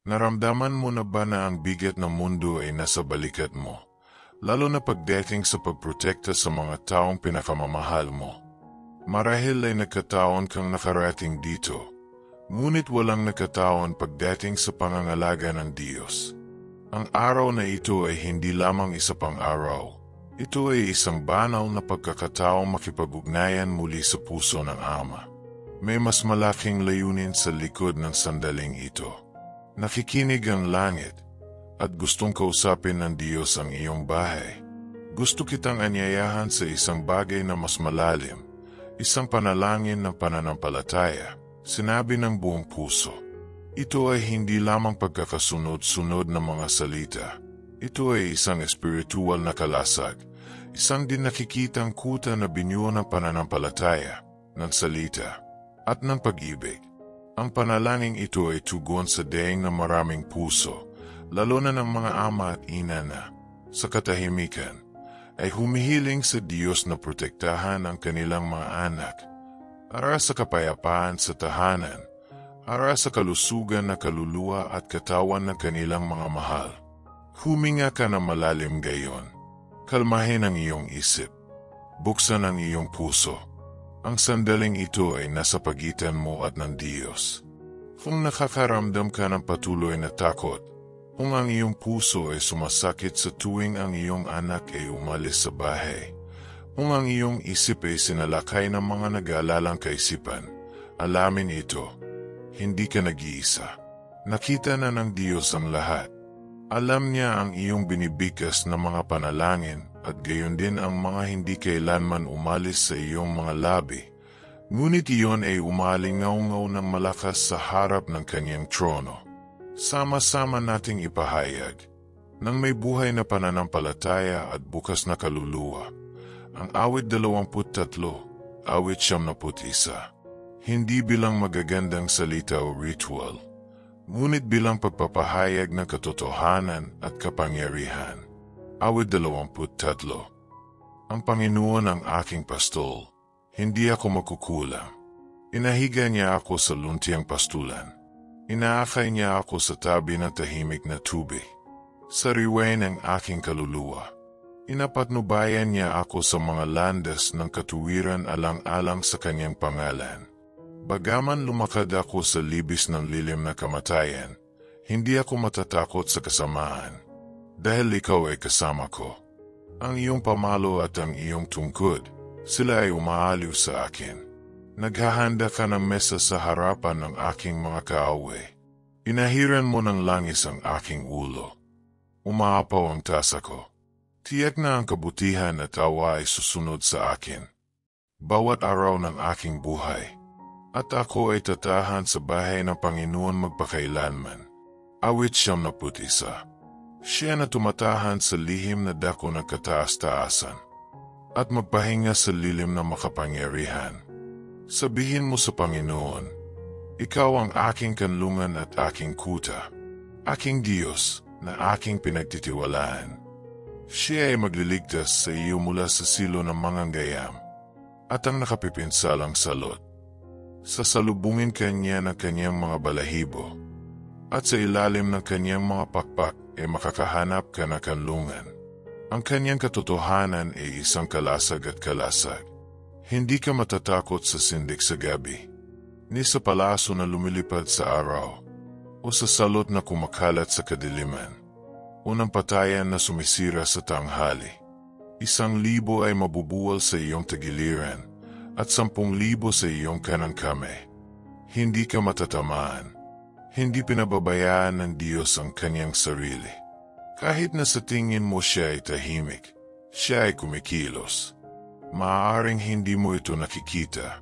Naramdaman mo na ba na ang bigat ng mundo ay nasa balikat mo? Lalo na pagdating sa pagprotekta sa mga taong pinakamamahal mo. Marahil ay nagkataon kang nakarating dito, ngunit walang nagkataon pagdating sa pangangalaga ng Diyos. Ang araw na ito ay hindi lamang isa pang araw. Ito ay isang banal na pagkakataong makipag-ugnayan muli sa puso ng Ama. May mas malaking layunin sa likod ng sandaling ito. Nakikinig ang langit at gustong kausapin ng Diyos ang iyong bahay. Gusto kitang anyayahan sa isang bagay na mas malalim, isang panalangin ng pananampalataya, sinabi ng buong puso. Ito ay hindi lamang pagkakasunod-sunod ng mga salita. Ito ay isang espiritual na kalasag, isang din nakikitang kuta na binuo ng pananampalataya, ng salita, at ng pag-ibig. Ang panalangin ito ay tugon sa daing ng maraming puso, lalo na ng mga ama at ina na, sa katahimikan, ay humihiling sa Diyos na protektahan ang kanilang mga anak, para sa kapayapaan sa tahanan, para sa kalusugan na kaluluwa at katawan ng kanilang mga mahal. Huminga ka na malalim gayon. Kalmahin ang iyong isip. Buksan ang iyong puso. Ang sandaling ito ay nasa pagitan mo at ng Diyos. Kung nakakaramdam ka ng patuloy na takot, kung ang iyong puso ay sumasakit sa tuwing ang iyong anak ay umalis sa bahay, kung ang iyong isip ay sinalakay ng mga nag-aalalang kaisipan, alamin ito, hindi ka nag-iisa. Nakita na ng Diyos ang lahat. Alam niya ang iyong binibigkas na mga panalangin at gayon din ang mga hindi kailanman umalis sa iyong mga labi. Ngunit iyon ay umalingaw-ngaw ng malakas sa harap ng kanyang trono. Sama-sama nating ipahayag, nang may buhay na pananampalataya at bukas na kaluluwa, ang awit 23, awit 71. Hindi bilang magagandang salita o ritual, ngunit bilang pagpapahayag ng katotohanan at kapangyarihan. Awit 23. Ang Panginoon ang aking pastol, hindi ako makukulang. Inahiga niya ako sa luntiang pastulan. Inaakay niya ako sa tabi ng tahimik na tubig. Sariwain ang aking kaluluwa. Inapatnubayan niya ako sa mga landas ng katuwiran alang-alang sa kanyang pangalan. Bagaman lumakad ako sa libis ng lilim na kamatayan, hindi ako matatakot sa kasamaan. Dahil ikaw ay kasama ko. Ang iyong pamalo at ang iyong tungkod, sila ay umaaliw sa akin. Naghahanda ka ng mesa sa harapan ng aking mga kaaway. Inahiran mo ng langis ang aking ulo. Umaapaw ang tasa ko. Tiyak na ang kabutihan at awa ay susunod sa akin. Bawat araw ng aking buhay. At ako ay tatahan sa bahay ng Panginoon magpakailanman. Awit 71. Siya na tumatahan sa lihim na dako ng kataas-taasan at magpahinga sa lilim ng makapangyarihan. Sabihin mo sa Panginoon, ikaw ang aking kanlungan at aking kuta, aking Diyos na aking pinagtitiwalaan. Siya ay magliligtas sa iyo mula sa silo ng manganggayam at ang nakapipinsalang salot. Sasalubungin kanya ng kanyang mga balahibo at sa ilalim ng kanyang mga pakpak ay makakahanap ka ng kanlungan. Ang kanyang katotohanan ay isang kalasag at kalasag. Hindi ka matatakot sa sindik sa gabi, ni sa palaso na lumilipad sa araw, o sa salot na kumakalat sa kadiliman, o ng patayan na sumisira sa tanghali. 1,000 ay mabubuwal sa iyong tagiliran, at 10,000 sa iyong kanang kamay. Hindi ka matatamaan. Hindi pinababayaan ng Diyos ang kanyang sarili. Kahit na sa tingin mo siya ay tahimik, siya ay kumikilos. Maaaring hindi mo ito nakikita,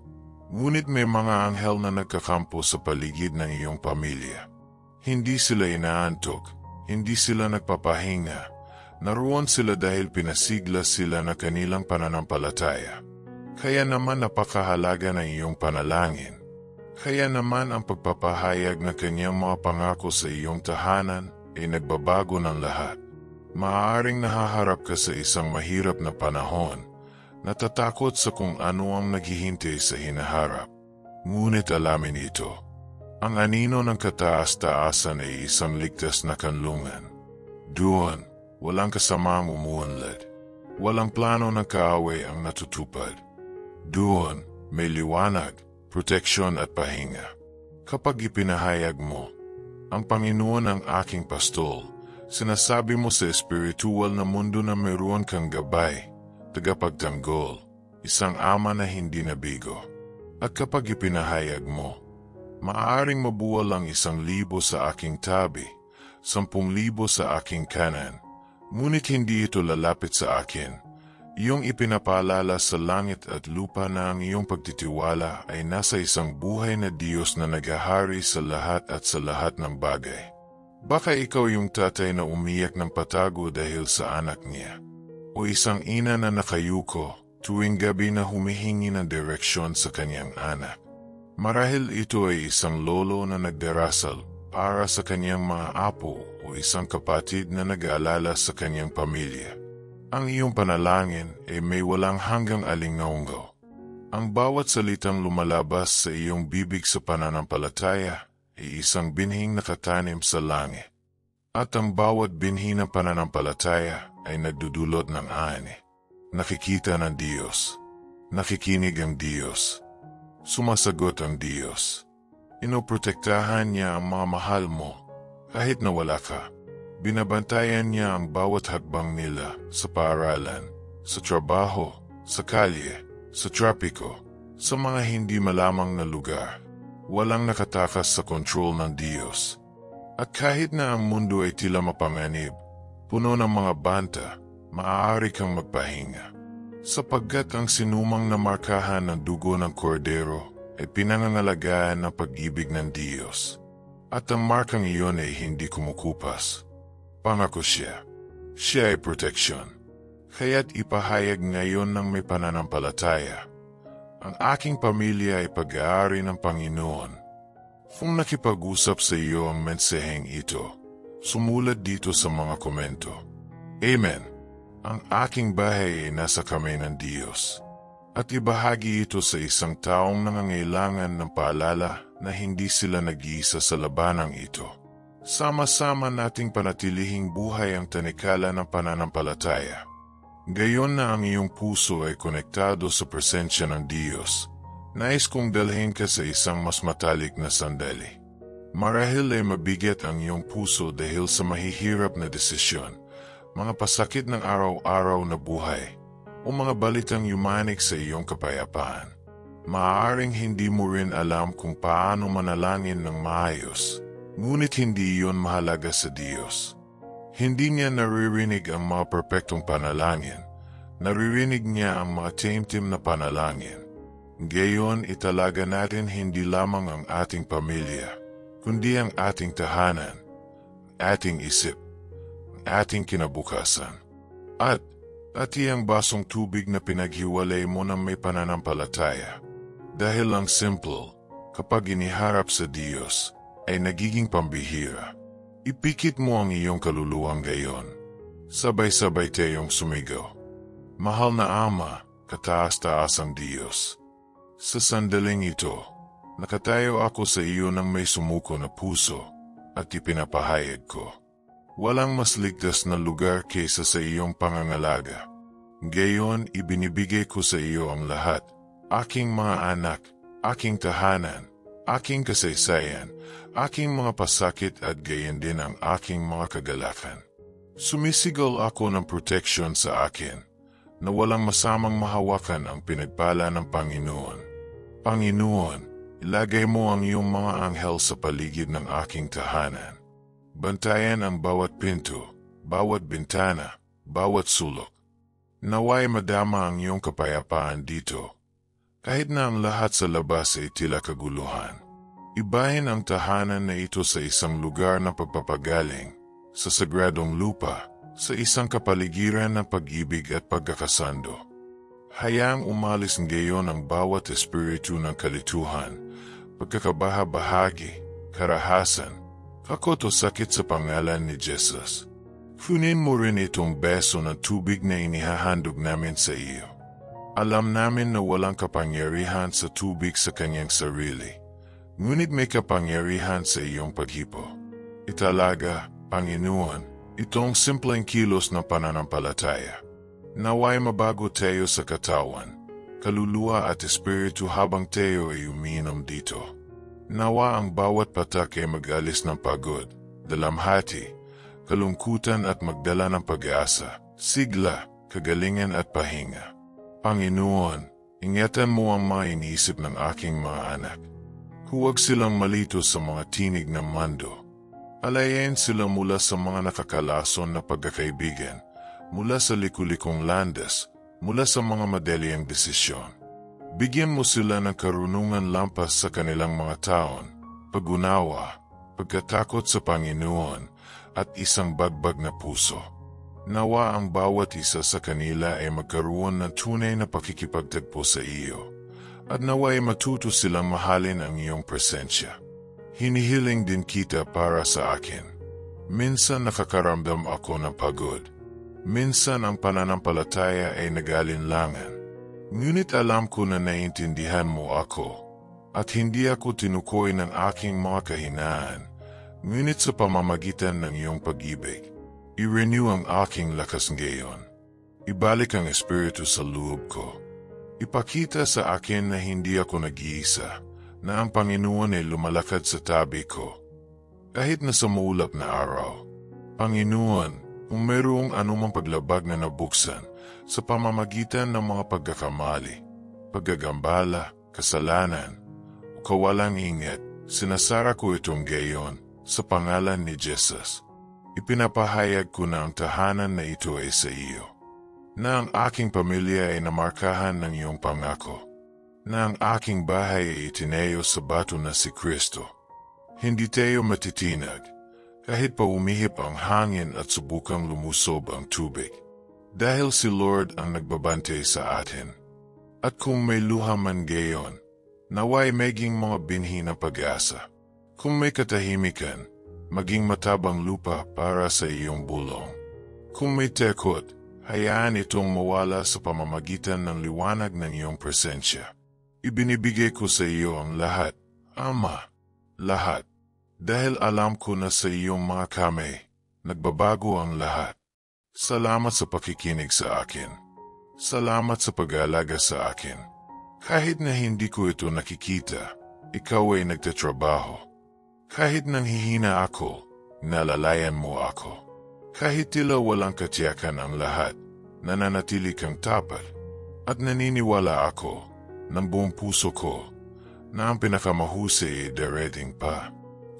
ngunit may mga anghel na nagkakampo sa paligid ng iyong pamilya. Hindi sila inaantok, hindi sila nagpapahinga. Naroon sila dahil pinasigla sila na kanilang pananampalataya. Kaya naman napakahalaga ng iyong panalangin. Kaya naman ang pagpapahayag ng kanyang mga pangako sa iyong tahanan ay nagbabago ng lahat. Maaaring nahaharap ka sa isang mahirap na panahon, natatakot sa kung ano ang naghihintay sa hinaharap. Ngunit alamin ito, Ang anino ng kataas-taasan ay isang ligtas na kanlungan. Doon, walang kasamang umuunlad. Walang plano ng kaaway ang natutupad. Doon, may liwanag, proteksyon at pahinga. Kapag ipinahayag mo, ang Panginoon ang aking pastol, sinasabi mo sa espiritual na mundo na meron kang gabay, tagapagtanggol, isang ama na hindi nabigo. At kapag ipinahayag mo, maaaring mabuwal ang 1,000 sa aking tabi, 10,000 sa aking kanan, ngunit hindi ito lalapit sa akin. Iyong ipinapaalala sa langit at lupa na ang iyong pagtitiwala ay nasa isang buhay na Diyos na naghahari sa lahat at sa lahat ng bagay. Baka ikaw yung tatay na umiyak ng patago dahil sa anak niya, o isang ina na nakayuko tuwing gabi na humihingi ng direksyon sa kanyang anak. Marahil ito ay isang lolo na nagdarasal para sa kanyang mga apo o isang kapatid na nag-aalala sa kanyang pamilya. Ang iyong panalangin ay may walang hanggang alingaungaw. Ang bawat salitang lumalabas sa iyong bibig sa pananampalataya ay isang binhing nakatanim sa langit. At ang bawat binhi ng pananampalataya ay nagdudulot ng ani. Nakikita ng Diyos. Nakikinig ang Diyos. Sumasagot ang Diyos. Inoprotektahan niya ang mga mahal mo kahit na wala ka. Binabantayan niya ang bawat hakbang nila sa paaralan, sa trabaho, sa kalye, sa trapiko, sa mga hindi malamang na lugar. Walang nakatakas sa kontrol ng Diyos. At kahit na ang mundo ay tila mapanganib, puno ng mga banta, maaari kang magpahinga. Sapagkat ang sinumang namarkahan ng dugo ng kordero ay pinangangalagaan ng pag-ibig ng Diyos. At ang markang iyon ay hindi kumukupas. Pangako siya. Siya ay proteksyon. Kaya't ipahayag ngayon ng may pananampalataya. Ang aking pamilya ay pag-aari ng Panginoon. Kung nakipag-usap sa iyo ang mensaheng ito, sumulat dito sa mga komento. Amen. Ang aking bahay ay nasa kamay ng Diyos. At ibahagi ito sa isang taong nangangailangan ng paalala na hindi sila nag-iisa sa labanang ito. Sama-sama nating panatilihing buhay ang tanikala ng pananampalataya. Gayon na ang iyong puso ay konektado sa presensya ng Diyos. Nais kong dalhin ka sa isang mas matalik na sandali. Marahil ay mabigat ang iyong puso dahil sa mahihirap na desisyon, mga pasakit ng araw-araw na buhay, o mga balitang yumanik sa iyong kapayapaan. Maaaring hindi mo rin alam kung paano manalangin ng maayos. Ngunit hindi iyon mahalaga sa Diyos. Hindi niya naririnig ang mga perpektong panalangin. Naririnig niya ang mga taimtim na panalangin. Gayon italaga natin hindi lamang ang ating pamilya, kundi ang ating tahanan, ating isip, ating kinabukasan. At iyang basong tubig na pinaghiwalay mo ng may pananampalataya. Dahil ang simple, kapag iniharap sa Diyos, ay nagiging pambihira. Ipikit mo ang iyong kaluluwang gayon. Sabay-sabay tayong sumigaw. Mahal na Ama, kataas-taas ang Diyos. Sa sandaling ito, nakatayo ako sa iyo ng may sumuko na puso at ipinapahayag ko. Walang mas ligtas na lugar kaysa sa iyong pangangalaga. Gayon ibinibigay ko sa iyo ang lahat, aking mga anak, aking tahanan, aking kasaysayan, aking mga pasakit at gayon din ang aking mga kagalakan. Sumisigaw ako ng proteksyon sa akin, na walang masamang mahawakan ang pinagpala ng Panginoon. Panginoon, ilagay mo ang iyong mga anghel sa paligid ng aking tahanan. Bantayan ang bawat pinto, bawat bintana, bawat sulok. Naway madama ang iyong kapayapaan dito, kahit na ang lahat sa labas ay tila kaguluhan. Ibahin ang tahanan na ito sa isang lugar na pagpapagaling, sa sagradong lupa, sa isang kapaligiran ng pag-ibig at pagkakasando. Hayaang umalis ngayon ang bawat espiritu ng kalituhan, pagkakabaha-bahagi, karahasan, takot o sakit sa pangalan ni Jesus. Kunin mo rin itong beso ng tubig na inihahandog namin sa iyo. Alam namin na walang kapangyarihan sa tubig sa kanyang sarili. Ngunit may kapangyarihan sa iyong paghipo. Italaga, Panginoon, itong simpleng kilos ng pananampalataya. Naway mabago tayo sa katawan, kaluluwa at espiritu habang tayo ay umiinom dito. Nawa ang bawat patak ay mag-alis ng pagod, dalamhati, kalungkutan at magdala ng pag-asa, sigla, kagalingan at pahinga. Panginoon, ingatan mo ang mga iniisip ng aking mga anak. Huwag silang malito sa mga tinig ng mando. Alayin sila mula sa mga nakakalason na pagkakaibigan, mula sa likulikong landas, mula sa mga madaliang desisyon. Bigyan mo sila ng karunungan lampas sa kanilang mga taon, pag-unawa, pagkatakot sa Panginoon, at isang bagbag na puso. Nawa ang bawat isa sa kanila ay magkaroon ng tunay na pakikipagtagpo sa iyo, at nawa ay matuto silang mahalin ang iyong presensya. Hinihiling din kita para sa akin. Minsan nakakaramdam ako ng pagod. Minsan ang pananampalataya ay nag-alinlangan. Ngunit alam ko na naiintindihan mo ako, at hindi ako tinukoy ng aking mga kahinaan. Ngunit sa pamamagitan ng iyong pag-ibig, i-renew ang aking lakas ngayon. Ibalik ang espiritu sa loob ko. Ipakita sa akin na hindi ako nag-iisa, na ang Panginoon ay lumalakad sa tabi ko. Kahit na sa maulap na araw. Panginoon, kung mayroong anumang paglabag na nabuksan sa pamamagitan ng mga pagkakamali, paggagambala, kasalanan, o kawalang ingat, sinasara ko itong gayon sa pangalan ni Jesus. Ipinapahayag ko na ang tahanan na ito ay sa iyo, na ang aking pamilya ay namarkahan ng iyong pangako, na ang aking bahay ay itinayo sa bato na si Kristo. Hindi tayo matitinag, kahit pa umihip ang hangin at subukang lumusob ang tubig. Dahil si Lord ang nagbabantay sa atin. At kung may luha man gayon, naway maging mga binhi ng pag-asa. Kung may katahimikan, maging matabang lupa para sa iyong bulong. Kung may tekot, hayaan itong mawala sa pamamagitan ng liwanag ng iyong presensya. Ibinibigay ko sa iyo ang lahat, Ama, lahat. Dahil alam ko na sa iyong mga kamay, nagbabago ang lahat. Salamat sa pakikinig sa akin. Salamat sa pag-aalaga sa akin. Kahit na hindi ko ito nakikita, ikaw ay nagtatrabaho. Kahit nang hihina ako, nalalayan mo ako. Kahit tila walang katiyakan ang lahat, nananatili kang tapat. At naniniwala ako, ng buong puso ko, na ang pinakamahusay ay darating pa.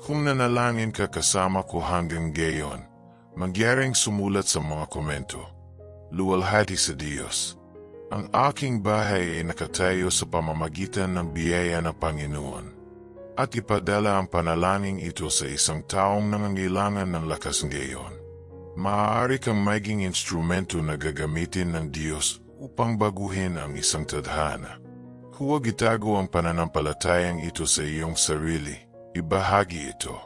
Kung nanalangin ka kasama ko hanggang gayon, magyaring sumulat sa mga komento. Luwalhati sa Diyos. Ang aking bahay ay nakatayo sa pamamagitan ng biyaya ng Panginoon. At ipadala ang panalangin ito sa isang taong nangangailangan ng lakas ngayon. Maaari kang maging instrumento na gagamitin ng Diyos upang baguhin ang isang tadhana. Huwag itago ang pananampalatayang ito sa iyong sarili. Ibahagi ito.